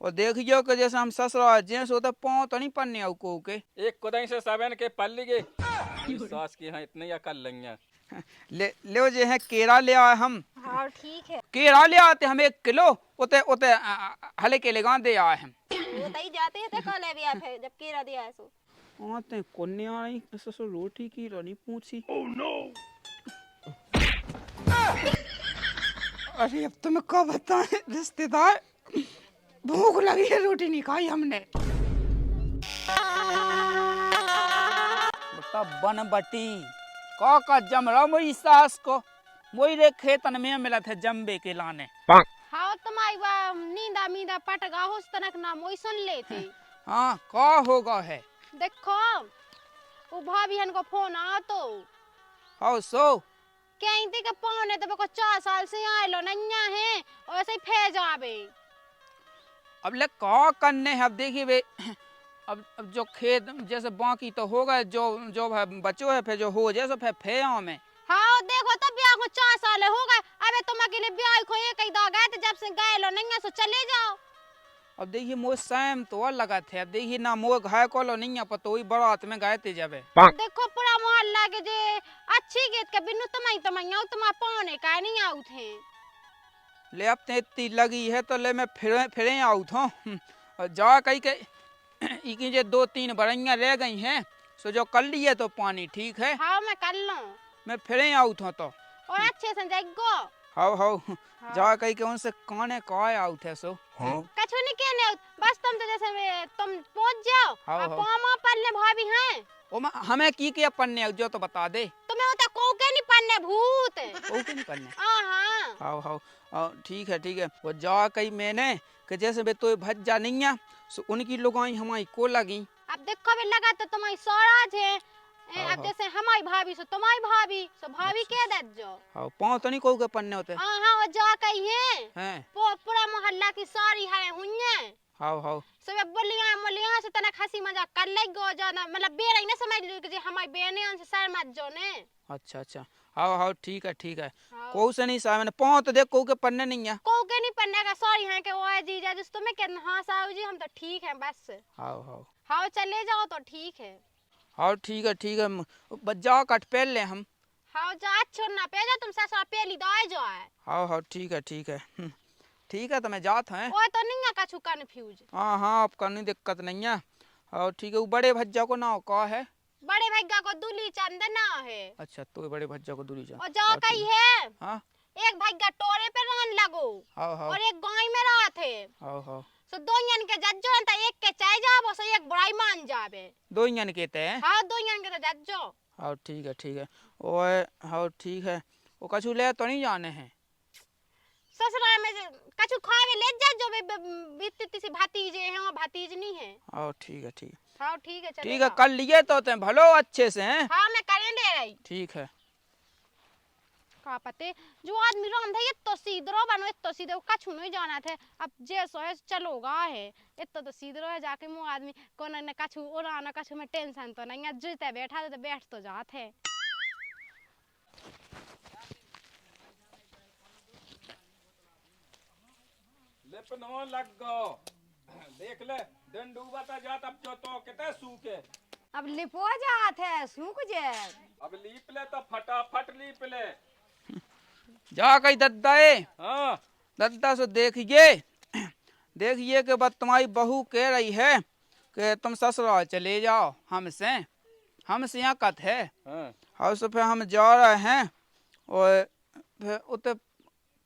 और देखियो कि जैसे हम ससुराल जेंस होता पाँव तो नहीं पन्ने आउ को के एक कुदाई से सबन के पल्ली के सास की हाँ इतनी अकल लेंगे ले जे है केरा ले आए हम। हाँ ठीक है। केरा ले आते हम 1 किलो उते उते हले के लेगा दे आए हम। वो तई जाते थे कल भी आप जब केरा दिया है सो आते कोन्ने आ रही ससुर रोटी की रानी पूछी। Oh no. अरे अब तुम्हें क्या बताएं रिश्तेदार, भूख लगी है रोटी नहीं खाई हमने। बता बन बटी का जम रहा मोरी सास को मोरे खेतन में मिला थे जम्बे के लाने। हाँ तुम्हारी नींदा मींदा पटगा होस तनक ना मोई सुन लेते। हाँ का होगा है देखो वो भाभी हन को फोन आ तो हाउ सो कहती के पौने तो को 4 साल से आए लो नन्या है और ऐसे ही फे जावे। अब ले का करने है अब देखिए वे अब जो खेत जैसे बाकी तो होगा जो बच्चों है फिर जो हो जैसे फिर फेया में। हाँ देखो तब ब्याह को 4 साल हो गए अबे तुम अकेले ब्याह को एक ही दो गए जब से गए लो नन्या सो चले जाओ। अब देखिए मोर सैम तो लगा थे अब देखिए ना मोर घाय को लो नहीं पता वही बारात में गए थे जबे देखो पूरा मोहल्ला के जे अच्छी गीत के बिनु तुम्हारी तुम पौने का नहीं आउ थे ले अब ते इतनी लगी है तो ले मैं फिरे आऊ था और जा कहीं के इकी जे 2-3 बरैया रह गई हैं सो जो कर लिए तो पानी ठीक है। हाँ मैं कर लूं मैं फिरे आऊ था तो और अच्छे से जाएगो। हाउ हाँ। जा कहीं के उनसे काने काय आऊ थे सो कछु नहीं कहने बस तुम तो जैसे तुम पहुंच जाओ हाँ, और पामा पल्ले भाभी हैं ओ हमें की के पन्ने जो तो बता दे तुम्हें होता को के नहीं पन्ने भूत ओ के नहीं पन्ने। हां हाउ ठीक है वो जा कहीं मैंने कि जैसे बे तो भज जा नहीं है सो उनकी लोगाई हमारी को लगी। अब देखो भी लगा तो तुम्हारी सौराज है अब जैसे हमारी भाभी सो तुम्हारी भाभी सो भाभी के दे जो हां पांव तो नहीं को के पन्ने होते। हां वो जा कहीं हैं पूरा मोहल्ला की सारी है हुन्ने हाउ सब बोलियां से तना हंसी मजाक कर लेगो ज्यादा मतलब बेर ही ना समझ लो कि हमारी बहने से सर मत जो ने। अच्छा हाउ ठीक है को से नहीं सामने पांव तो देख को के पन्ने नहीं है को के नहीं पन्ने का सॉरी है कि वो है जीजा जिस तुम्हें कहना हां साहब जी हम तो ठीक है बस हाउ चले जाओ तो ठीक है। हाउ ठीक है बज्जा कट पहन ले हम हाउ जा छोड़ना पे जा तुम ससुर पहली दाई जो है। हाउ ठीक है तो मैं जात हैं ओए तो नहीं का छु कंफ्यूज। हां अब करनी दिक्कत नहीं है। हाउ ठीक है वो बड़े भज्जा को नाम का है बड़े भैया को दूली चंदना है। अच्छा तो बड़े भज्जा को दूली चंद और जा कहीं है हां एक भैया टोरे पे रहन लगो और एक गाय में रहा थे हाउ सो दो जन के जज्जो त एक के चाय जाबो सो एक बुराई मान जावे 2 जन कहते हैं। हां 2 जन के तो जज्जो। हाउ ठीक है ओए हाउ ठीक है वो कछु ले तो नहीं जाने हैं ससुराल में कछु खावे ले जा जो बीती सी भतीजे हैं और भतीजनी है। हाउ ठीक है हां ठीक है चलो ठीक है कर लिए तो ते भलो अच्छे से हैं। हां मैं करें दे रही ठीक है का पते जो आदमी राम था ये तो सीधरो बनो तो सीधे कछु नहीं जाना थे अब जे सो है चलोगा है इतना तो सीधरो है जाके मु आदमी कोन न कछु उड़ाना कछु में टेंशन तो नहीं है जीते बैठा तो बैठ तो जात है। लिपनो लग गो देख ले दिन डूबता जात अब जो तो किते सूखे अब लिपो जात है सूख जे अब लीप ले तो फटाफट लीप ले जा कहीं दद्दाए हाँ दद्दा से देखिए कि बस तुम्हारी बहू कह रही है कि तुम ससुराल चले जाओ हमसे यहाँ कत है और फिर हम जा रहे हैं और फिर उते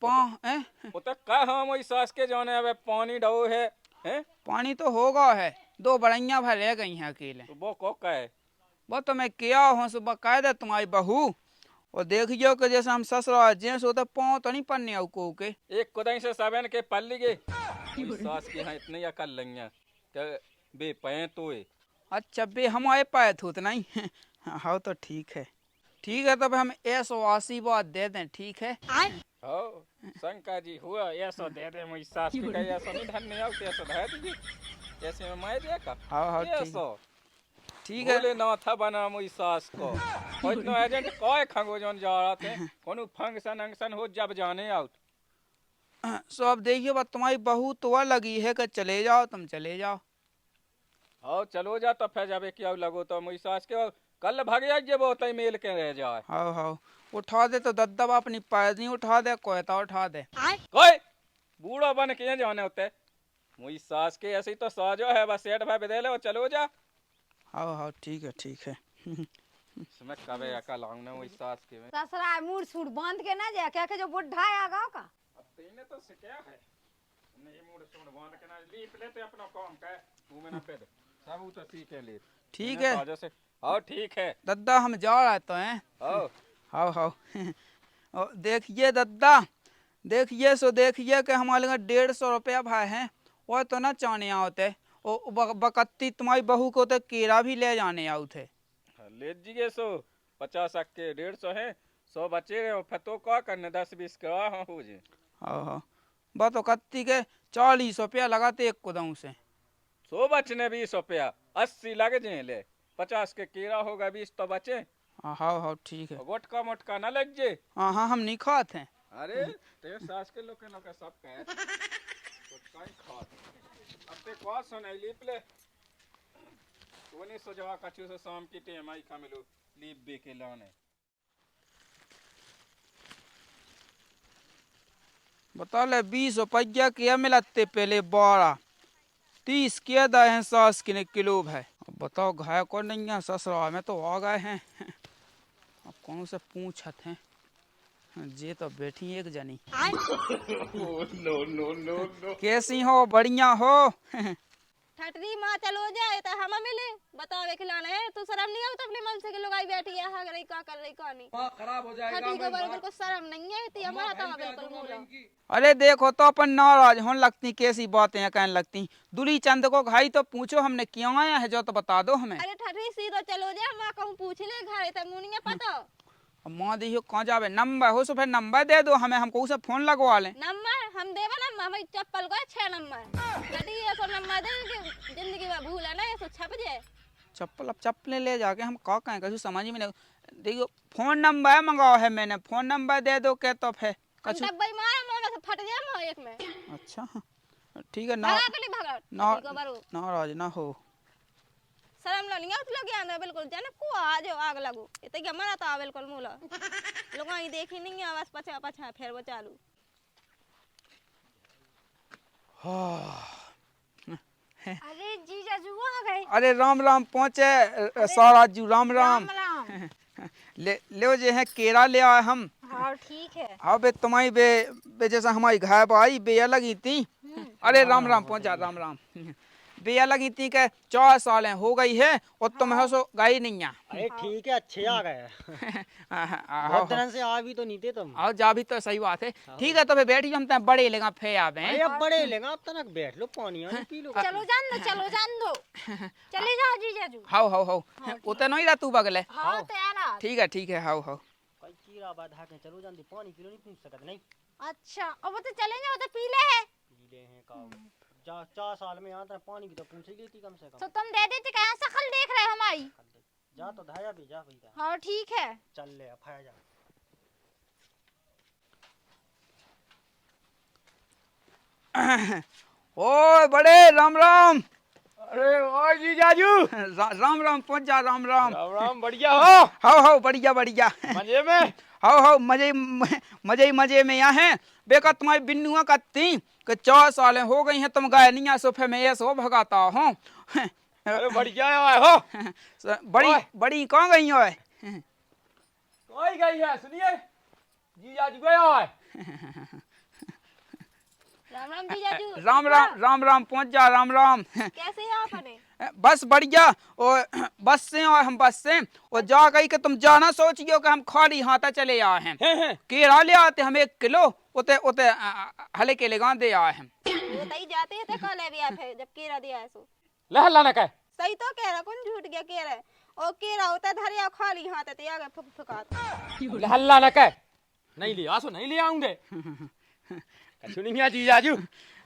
उते का हम वही सास के जाने अब पानी डो है हैं पानी तो होगा है 2 बड़ैया भर रह गई हैं अकेले तो वो को का है वो तो मैं क्या हूँ सुबह कायदा तुम्हारी बहू और देखियो कि जैसे हम ससुराल जेंस होता पाँव तो नहीं पन्ने आउ को के एक कुदाई से सबन के पल्ली के सास की हाँ इतनी अकल लेंगे के बे पे तो अच्छा बे हमारे पाए थूत नहीं हाँ तो ठीक है तब हम ऐसो आशीर्वाद दे दें ठीक है। हो शंकर जी हुआ ऐसा दे दे मेरी सास के कहीं ऐसा नहीं धन नहीं आते ऐसा दे दीजिए ऐसे में मैं देखा हाँ ठीक है बोले ना था बना मेरी सास को और इतना एजेंट कोई खंगो जोन जा रहा थे कोनो फंक्शन हो जब जाने आउट सो अब देखिए बात तुम्हारी बहू तो लगी है कि चले जाओ, तुम चले जाओ। आओ चलो जा तो फिर जाबे क्या लगो तो मुई सास के कल भाग जा जे वो तई मेल के रह जाए। हाँ उठा दे तो दद्दब अपनी पैर नहीं उठा दे, कोयता उठा दे। कोई बूढ़ो बन के जाने होते मुई सास के ऐसे ही तो साजो है बस सेठ भाई बदले वो चलो जा। हाँ ठीक है। इसमें कबे अकल आऊं ना मुई सास के में। ससुराल मूड सूट बांध के ना जा क्या के जो बुढ़ा आ गाँव का। अब तेने तो सिखाया है नहीं मूड सूट बांध के ना लीप लेते अपना काम का मुंह में ना पे सब उ तो सीखे ले। ठीक है साजो से आओ ठीक है दद्दा, हम जा रहे तो हैं। आओ हाँ देखिए दद्दा, देखिए कि हमारे यहाँ 150 रुपया भाई हैं, और तो ना चाने आओते वो बकत्ती तुम्हारी बहू को तो केरा भी ले जाने आओ थे। ले जीगे 50 के 150 है 100 बचे रहे फिर तो क्या करने 10-20 का हो जे। हाँ बस तो कत्ती के 40 रुपया लगाते एक कुदाऊ से। 100 बचने 20 रुपया 80 लग जाए ले 50 के केरा होगा 20 तो बचे। हाँ ठीक है। वोटका मोटका ना लग जे। हाँ हम नहीं खाते हैं। अरे तेरे सास के लोग सब कहे वोटका ही खात अब ते कौन सुनाई लीप ले तो नहीं सोचवा कछु से शाम की टाइम आई का मिलो लीप बे के लाने। बता ले 20 रुपया क्या मिलाते पहले 12-30 क्या दाए हैं सास के किलो है। बताओ घाय को नहीं है ससुराल में तो आ गए हैं। अब कौन से पूछत हैं जे तो बैठी एक जनी। नो कैसी हो, बढ़िया हो? ठटरी माँ चलो जाए तो हम मिले बतावे खिलाने है तू शर्म नहीं आवत अपने मन से के लोग आई बैठी है रही का कर रही का नहीं खराब हो जाएगा ठटरी के बराबर को शर्म नहीं है इतनी हमारा तो बिल्कुल मोला। अरे देखो तो अपन नाराज होने लगती, कैसी बातें हैं कहने लगती। दूली चंद को घाई तो पूछो हमने क्यों आया है जो तो बता दो हमें। अरे ठटरी सीधो चलो जा माँ कहूँ पूछ ले घर तक मुनिया पता माँ देखियो कहाँ जावे, नंबर हो तो फिर नंबर दे दो हमें, हमको उसे फोन लगवा लें। नंबर हम देवा ना हमारी चप्पल को 6 नंबर यदि ये सब नंबर दे कि जिंदगी में भूल है ना ये सब छप जाए। चप्पल, अब चप्पलें ले जाके हम का कहें, कछु समझ में नहीं। देखियो फोन नंबर मंगाओ है मैंने, फोन नंबर दे दो के तो फिर कछु। डब्बा मारा मुंह में से फट जाए मुंह एक में। अच्छा ठीक है ना, भगा के नहीं भगा नाराज ना हो। शर्म लो नहीं उठ लोग आंदे बिल्कुल जाने को आ जाओ आग लगो इतने क्या मरा था बिल्कुल मूला लोग आई देखी नहीं है बस पछा पछा फिर वो चालू। अरे जीजा जी आ गए। अरे राम पहुँचे साराजू, राम। ले जे है केरा ले आए हम। हाँ ठीक है। हाँ बे तुम्हारी बे जैसा हमारी घर आई बे लगी थी। अरे राम पहुँचा राम बे लगी थी के 4 साल हो गई है और तुम हो सो गई नहीं है। अरे ठीक है अच्छे आ गए बहुत तरह से आ भी तो नहीं थे तुम। आओ जा भी तो सही बात है। ठीक है तो फिर बैठी हम तक बड़े लेगा फे आवे हैं। अरे अब बड़े लेगा अब तक बैठ लो पानी आनी पी लो। चलो जान दो चले जाओ जीजा जी। हाउ उतना नहीं रहा तू बगले। हाँ तैयार। ठीक है हाउ कोई कीड़ा बाधा के चलो जान दे पानी पी लो नहीं पूछ सकत नहीं। अच्छा अब वो तो चले जाओ तो पी ले है। पी ले हैं का 4 साल में आता पानी की तो पूछ ही लेती कम से कम। तो तुम दे देते कहाँ शकल देख रहे हमारी। जा तो धाया भी जा भैया। हाँ ठीक है चल ले अफाया जा। ओ बड़े राम। अरे ओ जी जाजू राम पहुंच जा राम। राम बढ़िया हो। हाउ बढ़िया मजे में। हाउ मजे में यहाँ है। बेका तुम्हारी बिन्नुआ कत्ती कि 4 साल हो गई हैं तुम गए नहीं सोफे में ऐसो भगाता हूँ। अरे बढ़िया आए हो। बड़ी कहाँ गई हो? कोई गई है सुनिए जी जाजू गया है। राम जीजा जी। राम पहुंच जा राम। कैसे हैं आप ने? बस बढ़िया। और बस से और हम बस से और जा गई कि तुम जाना सोचियो कि हम खाली हाथा चले आए हैं। केरा ले आते हम 1 किलो उते हले के ले दे आए हैं। वो तई जाते हैं तो कल भी आप जब केरा दिया है सो लहला ना कह सही तो कह रहा कौन झूठ गया केरा और केरा होता धरिया खाली हाथ ते आ गए फुकफुकात। लहला ना कह नहीं ले आसो नहीं ले आऊंगे कछु नहीं है जी जाजू।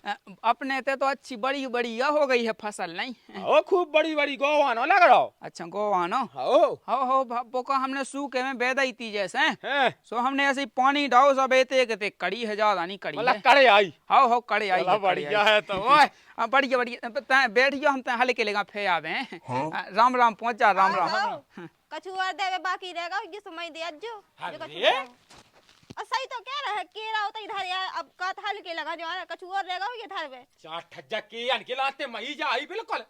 अपने ते तो अच्छी बड़ी बढ़िया हो गई है फसल नहीं। ओ खूब बड़ी बड़ी गोवानो लग रहा हो। अच्छा गोवानो हो बोका हमने सूखे में बेदाई थी जैसे हैं सो हमने ऐसे ही पानी डालो सब एते कड़ी है ज्यादा नहीं कड़ी मतलब है। करे आई हो कड़े आई चला है बढ़िया है तो ओए बढ़िया बढ़िया बैठियो हम तो हल्के लेगा फे आवे राम राम पहुंचा राम राम। कछु और देवे बाकी रहेगा ये समय दे जो अरे और सही तो कह रहा है केरा होता इधर यार अब का थाल के लगा जो है कछु और रहेगा ये थाल में चार ठज्जा के अन के लाते मई जा आई बिल्कुल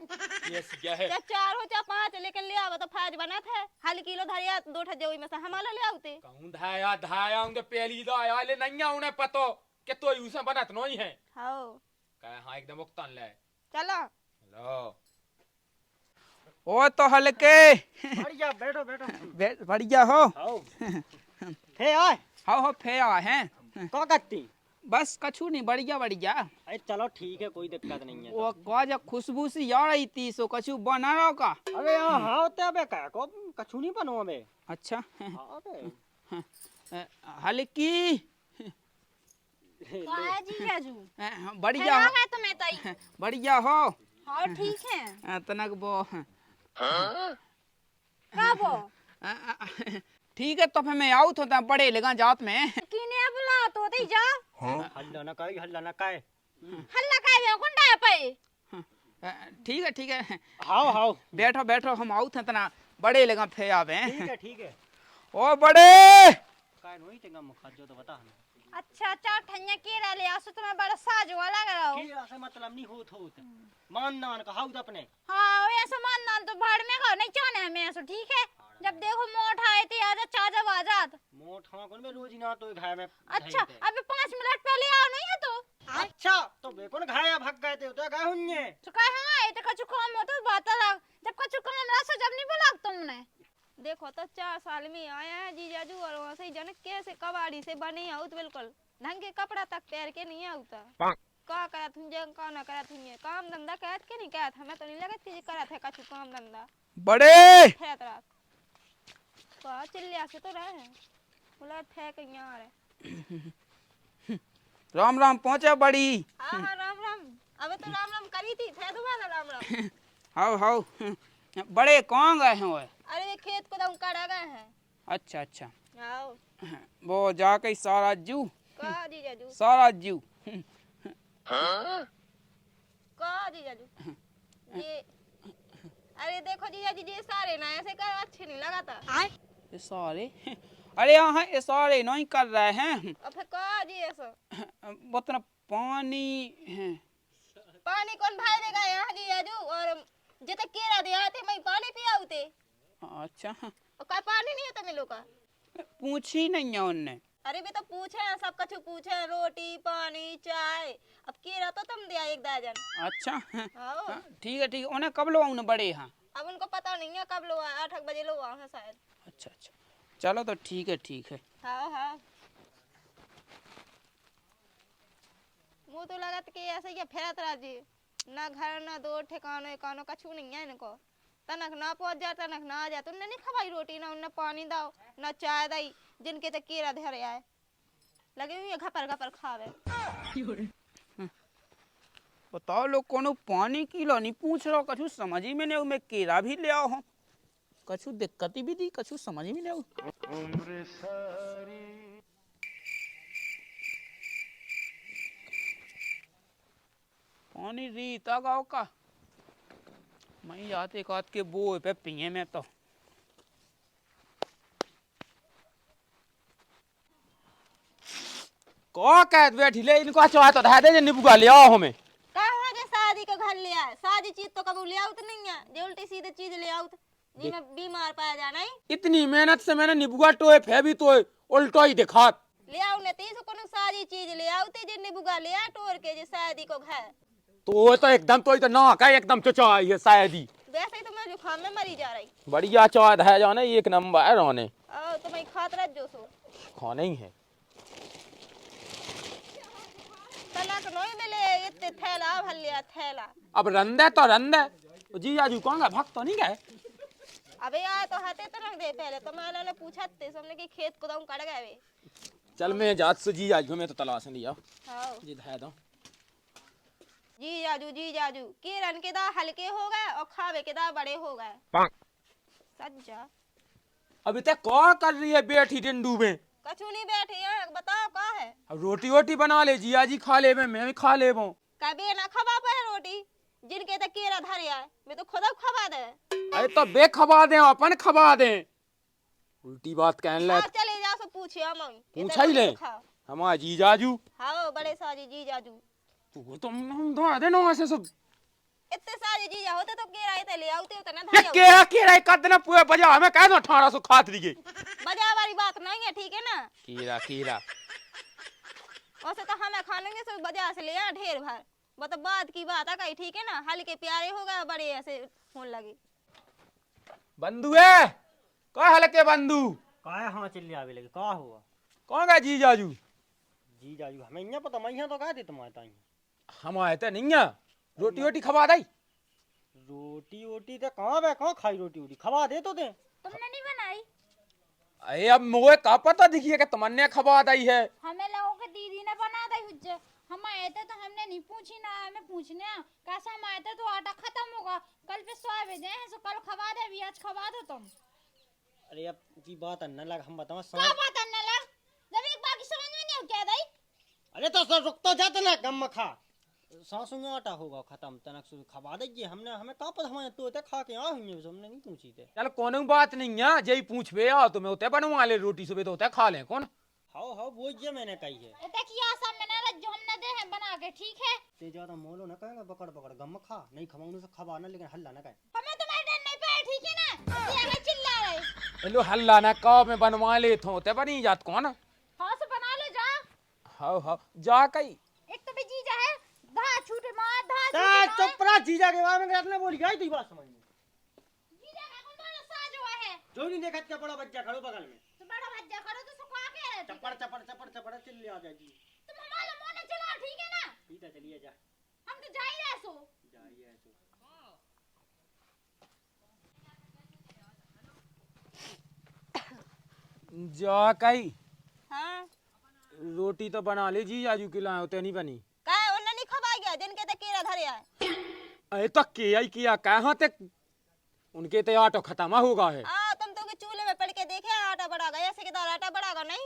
ये क्या है चाहे 4 हो चाहे 5 लेकिन ले आवा तो फाज बना था हाल किलो धरिया 2 ठज्जे में से हमारा ले आउते कहूं धाया उनके पहली दा आया ले नहीं उन्हें पतो कि तो यूं बनत नहीं है हां कह हां एकदम उक्तन ले चलो लो ओ तो हल्के बढ़िया बैठो बैठो बढ़िया हो आओ थे आए हो फे आ हैं क्या करती बस कछु नहीं बढ़िया बढ़िया। अरे चलो ठीक है कोई दिक्कत नहीं है। वो कहा जब खुशबू सी आ रही थी सो कछु बना रहा का। अबे हाँ होते अबे क्या को कछु नहीं बनो अबे। अच्छा हाँ अबे हल्की काहे जी जाजू बढ़िया है मैं तुम्हें तई बढ़िया हो। हाँ ठीक है तनक बो का वो ठीक है तो फिर मैं आऊँ तो बड़े लेगा जात में किने बुला तो दे जा हल्ला ना काहे हल्ला काहे में कुंडा है पे ठीक है हाओ हाओ बैठो बैठो हम आऊँ थे तना बड़े लेगा फे आवे ठीक है ओ बड़े काय नोई तेगा मुखा जो तो बता हमें अच्छा चार ठन्या केरा ले आसो तुम्हें बड़ा साज वाला कराओ की ऐसे मतलब नहीं होत मानदान का हाउद अपने हाँ वो ऐसा मानना तो भाड़ में खाओ नहीं चाहने हमें ऐसा ठीक है जब देखो मोट आए थे आजा चाचा आजाद मोट हाँ कौन में रोज ना तो घाय में अच्छा अभी 5 मिनट पहले आओ नहीं है तो अच्छा तो बेकोन घाया भाग गए थे तो गए हुन्ने तो कहे हाँ ये तो कछु काम हो तो बात अलग जब कछु काम रहा सो जब नहीं बुला तुमने देखो तो 4 साल में आया है जीजाजू और वहां से जनक कैसे कबाड़ी से बने आउत बिल्कुल ढंग के कपड़ा तक पैर के नहीं आउता का करत हुन जंग का ना करत हुन काम धंधा करत के नहीं करत हमें तो नहीं लगत कि करत है कछु काम धंधा बड़े फेत रात का चिल्लिया से तो रहे हैं बोला थे के यहां रे राम राम पहुंचा बड़ी हां राम राम अबे तो राम राम करी थी थे दोबारा राम राम हाउ बड़े कौन गए हैं वो। अरे वे खेत को दम काढ़ा गए हैं अच्छा आओ वो जाके सारा जू का जीजाजू सारा जू का जीजाजू ये अरे देखो जीजाजी जी सारे ना ऐसे कर अच्छे नहीं लगाता ये सारे अरे यहाँ ये सारे नहीं कर रहे हैं अब फिर का जी ऐसा उतना पानी है पानी कौन भाई देगा यहाँ जीजाजू और जिते केरा दे आते मैं पानी पिया उते अच्छा और का पानी नहीं है तुम्हें लोग का पूछी नहीं है उनने। अरे भी तो पूछे हैं सब कुछ पूछे हैं रोटी पानी चाय अब केरा तो तुम दिया 1 दर्जन अच्छा आओ ठीक है उन्हें कब लो उन्हें बड़े यहाँ अब उनको पता नहीं है कब लोग 8 बजे लोग आए हैं शायद अच्छा चलो तो ठीक है हाँ मुँह तो लगत कि ऐसे ही फेरत रहा जी ना घर ना दो ठिकानो एकानो कछु नहीं है इनको तनक ना पहुंच जा तनक ना आ जा तुमने नहीं खवाई रोटी ना उन्हें पानी दाओ ना चाय दाई जिनके तो केरा धरे आए लगे हुए घपर खावे बताओ लोग कोनो पानी किलो नहीं पूछ रहा कछु समझ ही में नहीं मैं केरा भी ले आओ हूँ कछु दिक्कत भी दी कछु समझ ही में नहीं पानी रीता गाँव का मैं जाते काट के बोए पे पिए में तो को कहत बैठी ले इनको चाहे तो दे जे निबुगा ले आओ हमें कहाँ जे शादी का घर ले आए शादी चीज तो कबू ले आउत नहीं है जे उल्टी सीधे चीज ले आउत जी में बीमार पाया जाना ही इतनी मेहनत से मैंने निबुगा टोए फेबी तो उल्टो ही दिखात ले आउ ने तीस कोनो सारी चीज ले आउते जे निबुगा ले आ टोर के जे शादी को घर तो वो तो एकदम तो ना का एकदम चचा ये शायद ही वैसे ही तो मैं जुकाम में मरी जा रही बढ़िया चाय है जाने 1 नंबर रोने आओ तो मैं खात रह जो सो खाने ही है तलाक नहीं मिले इतने थैला भलिया थैला अब रंदे तो रंदे जी आजू कौन का भक्त तो नहीं गए अबे आए तो हाथे तो रख दे पहले तो मैं ने पूछा थे हमने कि खेत को दम कट गए चल मैं जात से जी आज में तो तलाश लिया हां जी है दो जी जाजू किरण के दा हल्के हो गए और खावे के दा बड़े हो गए। सज्जा अभी तक क्या कर रही है बैठी टिंडू में? कछु नहीं बैठी है, बताओ का है। अब रोटी वोटी बना ले, जिया जी खा ले, मैं भी खा ले। कभी ना खबा पे रोटी जिनके तक केरा धरे आए मैं तो खुद खबा दे। अरे तो बे खबा दे, अपन खबा दे। उल्टी बात कहने लग। चले जा सो पूछे हम पूछा ही ले हमारा जी जाजू। हाँ बड़े साजी जी जाजू तू तुम धोआ दे ना ऐसे सब। इतने सारे जीजा होते तो केरा इतने ले आते होते ना धरे केरा केरा कद ना पूरे बजा हमें कह दो 1800 खात दी गई। बजा वाली बात नहीं है, ठीक है ना। केरा केरा वैसे तो हमें खानेंगे सब बाजार से ले आए ढेर भर। बता बात की बात है कहीं, ठीक है ना। हल्के प्यारे हो गए बड़े ऐसे होने लगे। बंधु है का हल्के बंधु का है? हाँ चिल्ली आवे लगे का हुआ? कौन का जी जाजू? जी जाजू हमें यहाँ पता, मैं यहाँ तो कह दी तुम्हारे ताई। हम आए थे नहीं है, रोटी वोटी खवा दई। रोटी वोटी तो कहाँ बे, कहाँ खाई रोटी वोटी? खवा दे तो दे। तुमने नहीं बनाई? अरे अब मुझे का पता दिखिए कि तुमने खवा दई है। हमें लोगों के दीदी ने बना दी हुज्जे। हम आए थे तो हमने नहीं पूछी ना हमें पूछने। कैसे हम आए थे तो आटा खत्म होगा, कल पे सौ भेजे हैं तो कल खवा दे, भी आज खवा दो तुम। अरे अब की बात अन्ना लग, हम बताओ क्या बात अन्ना लग? जब एक बार की समझ में नहीं हो क्या दई? अरे तो सर रुक तो जाते ना, गम खा सासू में आटा होगा खत्म तनक शुरू खवा दीजिए। हमने हमें कहा पता, हमारे तो खा के आ हुई हमने नहीं पूछी थे। चल कोई बात नहीं है, जय पूछ बे आ तुम्हें होते बनवा ले रोटी सुबह तो होते खा ले कौन। हाँ हाँ वो ये मैंने कही है। देखिए आसाम में ना जो हमने दे हैं बना के, ठीक है। ते ज्यादा मोलो ना कहेंगे, बकड़ बकड़ गम खा नहीं खवाऊं से खवाना, लेकिन हल्ला ना कहे। हमें तुम्हारे डर नहीं पे, ठीक है ना। ये आगे चिल्ला रहे। लो हल्ला ना का मैं बनवा ले थो होते बनी जात कौन। हाँ से बना लो जा। हाँ हाँ जा कई। एक तो भी जीजा है धा छूटे मार धा ता छूटे चुप रहा, जीजा के बारे में आपने बोली गई थी बात समझ में। जीजा का कौन बड़ा साज हुआ है? जो नहीं देखा क्या बड़ा बच्चा खड़ो बगल में, तो बड़ा भज्जा करो तो सुखा के रहती। चपड़ चपड़ चपड़ चपड़ चिल्ली आ जाएगी। तुम हमारा मोने चलाओ, ठीक है ना। ठीक है चलिए जा। हम तो जा ही रहे सो। जाइए ऐसे। जा कई। हाँ रोटी तो बना ले जी जाजू के लाए होते नहीं बनी। का उन्हें नहीं खबा गया जिनके तक केरा धरे आए। अरे तो किया कहाँ तक उनके तो आटो खत्म होगा है। तुम तो के चूल्हे में पड़ के देखे आटा बढ़ा गया, ऐसे के दाल आटा बढ़ागा नहीं।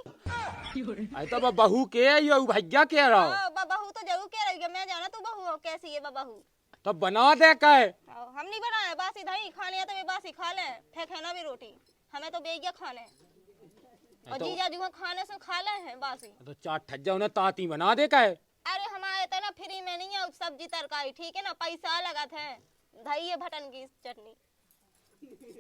अरे तो बहू के यो भैया के रहो। बहू तो जरूर कह रही है, मैं जाना तू बहू हो कैसी है बहू। तो बना दे कहे। हम नहीं बनाए, बासी दही खाने तो वे बासी खा ले, फेंके ना भी रोटी। हमें तो बेगिया खाने और जीजा जी खाने से खा ले हैं बासी। तो चार ठज्जा उन्हें ताती बना दे कहे। अरे हमारे तो ना फ्री में नहीं है सब्जी तरकारी, ठीक है ना। पैसा लगा थे दही है भटन की चटनी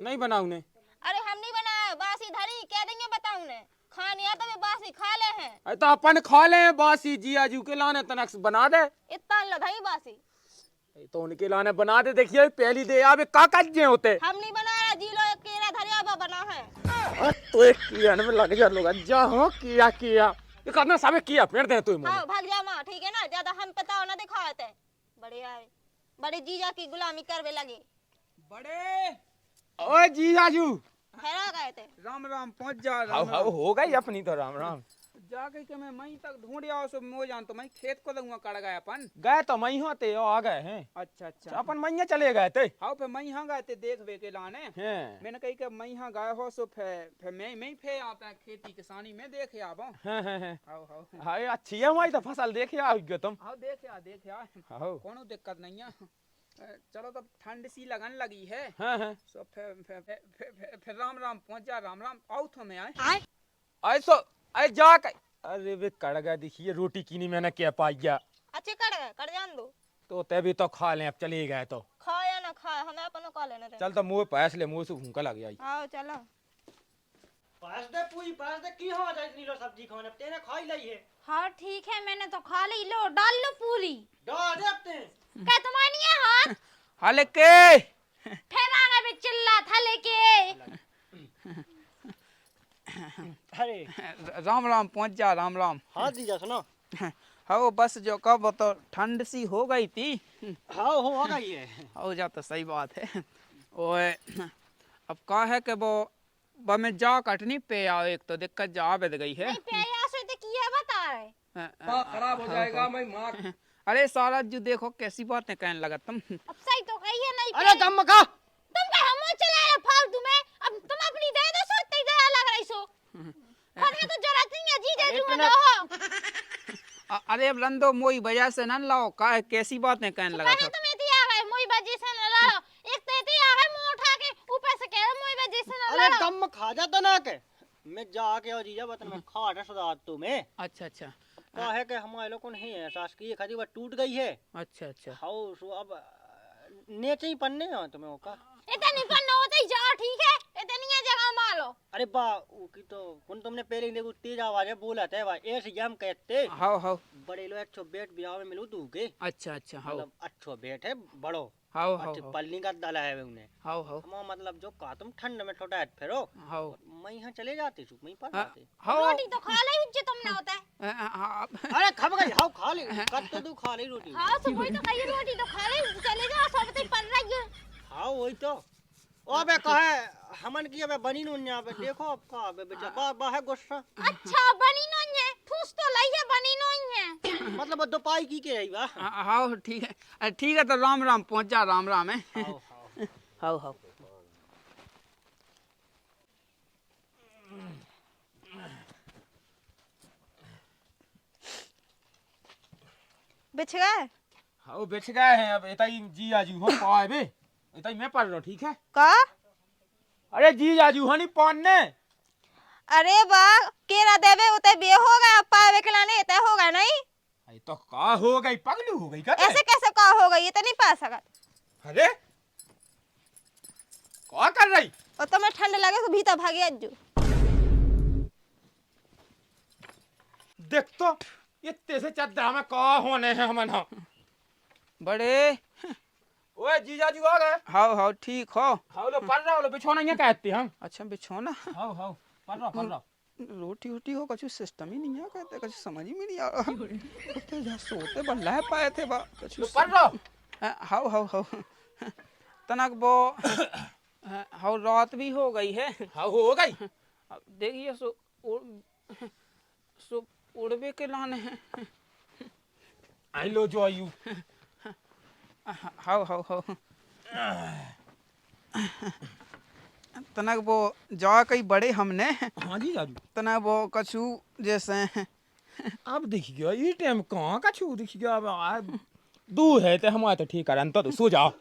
नहीं बना उन्हें। अरे हम नहीं बनाया, बासी धरी कह देंगे बताऊं ने खाने तो वे बासी खा ले हैं। अरे तो अपन खा ले बासी जिया जू के लाने तनक बना दे। इतना लधाई बासी तो उनके लाने बना दे। देखिए पहली दे आवे का कज्जे होते। हम नहीं बनाया, जी लो एक केरा धरिया बना है। तो एक किया में लग जा लोग जा हो किया ये करना सबे किया पेड़ दे तू। हाँ भाग जा माँ, ठीक है ना। ज्यादा हम पता ना दिखाए थे बड़े आए, बड़े जीजा की गुलामी करवे लगे। बड़े ओए जी जाजू ठहरा गए थे। राम राम पहुंच जा। हाउ हाउ हो गई अपनी तो राम राम। जाके के मैं मई तक ढूंढ आओ सो मो जान तो मैं खेत को दूंगा कड़ गए अपन। गए तो मई होते हो आ गए हैं। अच्छा अच्छा अपन मैया चले गए थे। हाँ फिर मैं यहाँ गए थे देख वे के लाने। हैं मैंने कही कि मैं यहाँ गए हो सो फिर मैं फे आता है खेती किसानी में देखे आवो। हैं हाउ हाउ हाय अच्छी है हमारी तो फसल देखे आओगे तुम। हाँ देखे आ हाउ कोनो दिक्कत नहीं है। चलो तब ठंड सी लगन लगी है। हैं सो फिर राम राम पहुंच जा। राम राम आओ तो मैं आए ऐसो अरे जा के अरे वे कड़ गया देखिए रोटी की नहीं मैंने क्या पाई गया। अच्छे कड़ गए, कड़ जान दो। तो तभी तो खा ले अब चले गए तो। खाया ना खाया हमें अपन खा लेने थे। चल तो मुँह पैस ले मुँह से भूखा लग जाए। आओ चलो पास दे पूरी पास दे की हो जाए इतनी लो सब्जी खाने, अब तेने खाई ली है। हाँ ठीक है मैंने तो खा ली, लो डाल लो पूरी। डाल दे अब ते। क्या तुम्हारी है हाथ? हल्के फिर आगे भी चिल्ला था लेके। अरे राम राम पहुंच जा। राम राम। हाँ जीजा सुनो। हाँ बस जो कब तो ठंड सी हो गई थी। हाँ हो गई है। हो जा तो सही बात है। ओए अब का है कि वो में जा कटनी पे आओ, एक तो दिक्कत जा बेद गई है। नहीं प्याया से तो किया बता रहे। खराब हो जाएगा। मैं अरे सारा जो देखो कैसी बातें कहने लगा तुम। अब सही तो कही है नहीं अरे कम खा। तुम का हम चला रहे फालतू में। अब तुम अपनी दे दो सोते दया लग रही सो। फने तो जरूरत नहीं है जी दे दूंगा दो। अरे अब रंदो मोई वजह से न लाओ का कैसी बातें कहने लगा था। तुम इतनी आ गए मोई बजे से न लड़ो। एक तो इतनी आ गए मुंह उठा के ऊपर से कह रहे मोई बजे से न अरे लड़ो। कम खा जाता ना के मैं जाके और जीजा बतन में खाट है सदा तुम्हें। अच्छा अच्छा का है कि हमारे लोगों ने ही एहसास की ये खादी बात टूट गई है। अच्छा अच्छा हाउ सो अब नेचे ही पन्ने हो तुम्हें वो का। इतनी पन्ना होते ही जाओ ठीक है। इतनी है जगह मारो। अरे बा वो की तो कौन तुमने पहले ही देखो तेज आवाज है बोला था भाई ऐसे ही हम कहते हाउ हाउ बड़े लो अच्छो बेट ब्याह में मिलू तू के अच्छा अच्छा हाउ मतलब अच्छो बेट है बड़ो हाउ हाउ अच्छी पल्ली का डाला है उन्हें हाउ हाउ हम मतलब जो का तुम ठंड में छोटा है फिरो हाउ मैं यहाँ चले जाती हूँ मैं पर जाते हाउ रोटी तो खा ली जो तुमने होता है। अरे खब गई हाउ खा ली कब तो तू खा ली रोटी हाँ सुबह तो खाई रोटी तो खा ली चले जाओ सब तो पड़ रही है। हाँ वही तो ओ बे कहे हमन की अबे बनी नुन यहाँ पे देखो अब का बे बेचा बा है गुस्सा अच्छा बनी नहीं है ठूस तो लाई है बनी नहीं है। मतलब वो दोपाई की के रही बा हाउ ठीक है। ठीक है तो राम राम पहुंच जा राम राम है। हाउ हाउ हाउ हाउ बिछ गए हाँ बेच गए हैं अब इतना जी आजू हो पाए बे इतना मैं पढ़ रहा ठीक है। का अरे जी आजू हो नहीं पढ़ने। अरे बा केरा देवे उते बे हो गया पावे के लाने इते हो गया नहीं। अरे तो का हो गई पगलू हो गई क्या ऐसे कैसे का हो गई ये तो नहीं पा सकत। अरे क्या कर रही और तुम्हें ठंड लगे तो भीतर भागे अज्जू। देख तो ये तेसे चद्दर में का होने हैं हमन बड़े ओए जीजाजी आ गए। हाउ हाउ ठीक हो। हाउ लो पढ़ रहा हो लो बिछोना ये कहते हम। अच्छा बिछौना हाउ हाउ पढ़ रहा रोटी वोटी हो कुछ सिस्टम ही नहीं है कहते कुछ समझ ही में नहीं आ रहा। तो जहाँ सोते बल्ला पाए थे बा कुछ तो पढ़ रहा हाउ हाउ हाउ तनक वो हाउ रात भी हो गई है। हाउ हो गई अब देखिए सो उड़वे के लाने हैं। आई लो जो आयु हाउ हाउ हाउ तनक वो जा कई बड़े हमने हाँ जी जाजू तना वो कछु जैसे अब दिख गया ये टाइम कहाँ का छू दिख गया अब दू है तो हमारे तो ठीक है तो सो जाओ।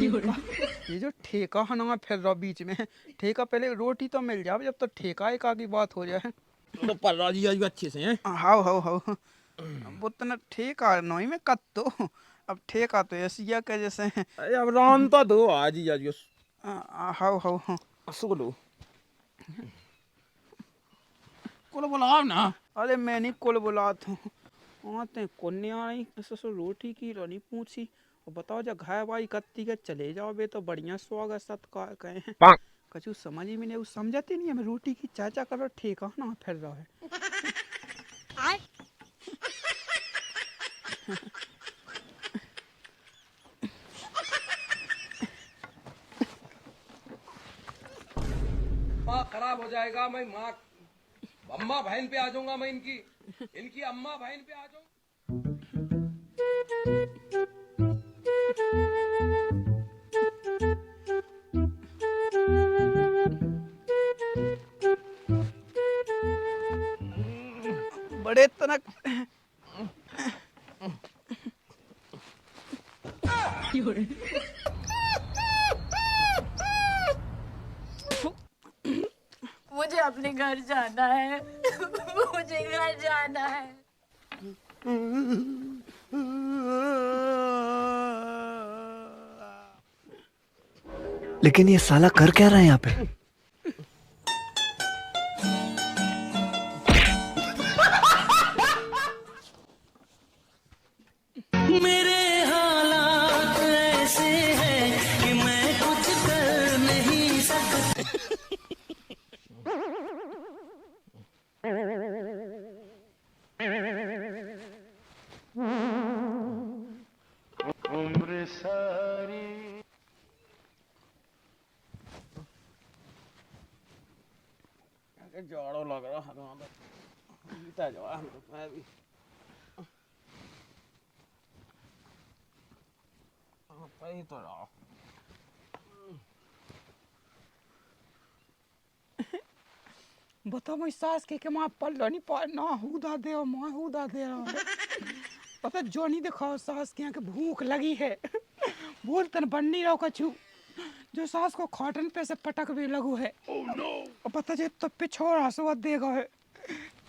ये जो ठेका है ना फिर रहा बीच में ठेका पहले रोटी तो मिल जाए जब तो ठेका एक आगे बात हो जाए। तो पर राजी आजू अच्छे से हैं। हाउ हाउ हाउ वो तना ठेका नहीं में कत तो अब ठेका तो ऐसी है कि जैसे अरे अब रान तो दो आज ही आजू हाउ हाउ हाउ सो लो को बुलाओ ना। अरे मैं नहीं कुल बुलात हूँ आते कन्या आई सो रोटी की रानी पूछी और बताओ जब घाय भाई कत्ती के चले जाओ बे तो बढ़िया स्वागत सत्कार कहे हैं कछु समझ ही में नहीं समझते नहीं हमें रोटी की चाचा करो ठेका ना फिर रहा है। माँ खराब हो जाएगा मैं माँ अम्मा बहन पे आ जाऊंगा मैं इनकी अम्मा बहन पे आ जाऊंगा। बड़े तनक मुझे अपने घर जाना है। मुझे घर जाना है। लेकिन ये साला कर क्या रहा है यहाँ पे? मेरे हालात ऐसे हैं कि मैं कुछ कर नहीं सकता। उम्र सारी जाड़ो लग रहा है वहाँ पे जाओ हम तो मैं भी कहीं तो रहा बता मैं सास के माँ पल नहीं पा ना हुदा दे और माँ हुदा दे रहा पता जो नहीं दिखाओ सास के यहाँ के भूख लगी है बोलते न बन नहीं रहा कछु जो सास को खाटन पे से पटक भी लगू है और पता जे तो पे छोड़ा सो देगा है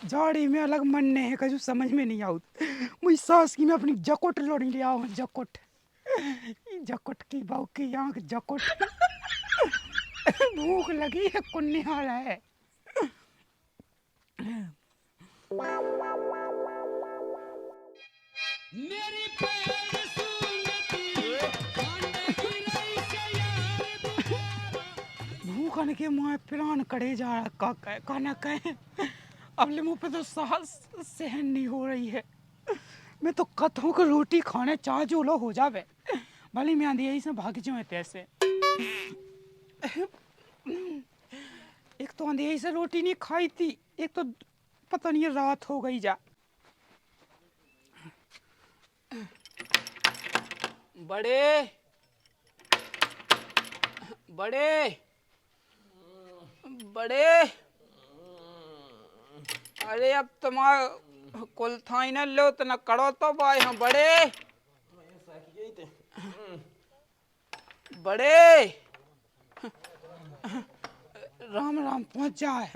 झाड़ी में अलग मनने है कछु समझ में नहीं आउत मुझे सास की मैं अपनी जकोट लोड़ी ले आऊँ जकोट जकोट की बाऊ की आँख जकोट भूख लगी है कुन्नी हारा है भूखन के मुँह प्राण कड़े जा रहा कहना कहे अगले मुँह पे तो सांस सहन नहीं हो रही है मैं तो कथों को रोटी खाने चाह जो लो हो जावे भले मैं आंधी से भाग जाऊँ तैसे एक तो अंधेरी से रोटी नहीं खाई थी एक तो पता नहीं रात हो गई जा बड़े बड़े बड़े अरे अब तुम्हारा कुल था ही न लो तो न करो तो भाई हाँ बड़े बड़े राम राम पहुंच जाए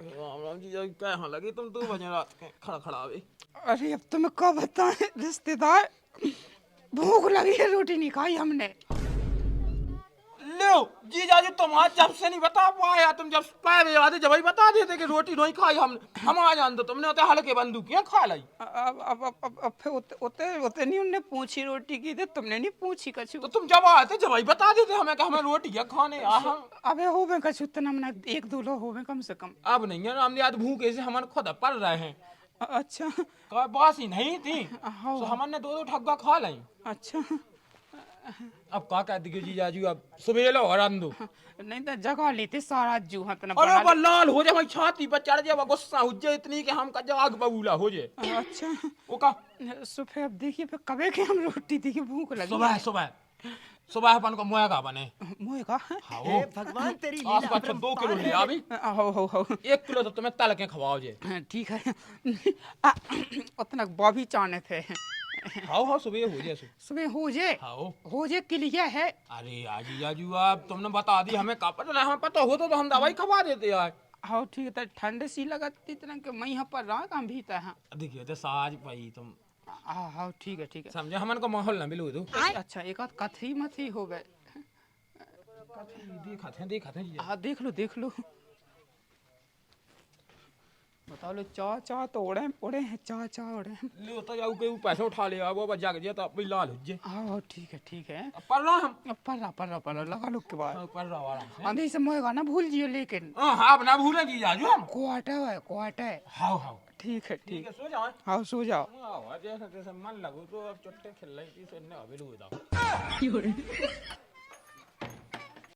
राम राम जी कहाँ लगी तुम 2 बजे रात के खड़ा खड़ा अभी अरे अब तुम्हें कब बताएं रिश्तेदार भूख लगी है रोटी नहीं खाई हमने लो जी जाजू तुम आज जब से नहीं बता पाया तुम जब पहले आते जब ही बता देते कि रोटी नहीं खाई हम आ जान दो तुमने होते हल्के बंदूकियां खा लाई अब फिर उते नहीं उनने पूछी रोटी की थी तुमने नहीं पूछी कछु तो तुम जब आते जब ही बता देते हमें कि हमें रोटी क्या खाने अबे होवे कछु इतना मना 1-2 लो होवे कम से कम अब नहीं है हमने आज भूखे से हमारे खुद पड़ रहे हैं अच्छा का बास ही नहीं थी तो हमने 2 ठग्गा खा लाई अच्छा अब का कहती जी जाजू अब सुबह लो और दो नहीं तो जगह लेते सारा जूहा तना अरे वो लाल हो जाए छाती पर चढ़ जाए गुस्सा हो जाए इतनी कि हम का जाग बबूला हो जाए अच्छा वो का सुबह अब देखिए फिर कबे के हम रोटी थी कि भूख लगी सुबह सुबह सुबह अपन को मुएगा बने मुएगा हे भगवान तेरी आज का 2 किलो ले अभी हो 1 किलो तो तुम्हें तल के खवाओ जे ठीक है उतना बॉबी चाने थे हाँ सुबह हो जाए सुबह हो जे क्लियर है अरे आजी जाजू आप तुमने बता दी हमें का पता हमें पता हो तो हम दवाई खवा देते यार हाँ ठीक है तो ठंड सी लगती इतना कि मैं यहाँ पर रहा काम भी था देखिए तो साज भाई तुम हाँ ठीक है समझे हमन को माहौल ना मिलू तो अच्छा एक आध कथी मथी हो गए देखते हैं हाँ देख लो बता लो चा तो ओढ़े हैं चा ओढ़े हैं ले तो जाऊ के पैसे उठा ले वो बस जाग जाए तो अब लाल हो जाए हाँ ठीक है पर रहा हम पर लगा लो के बाद पर रहा आराम से आंधी से मोएगा ना भूल जियो लेकिन हाँ अब ना भूले जी जाजू हम क्वार्टर है हाँ ठीक है सो जाओ हाँ सो जाओ जैसे मन लगो तो अब चुट्टे खेल रही थी से अभी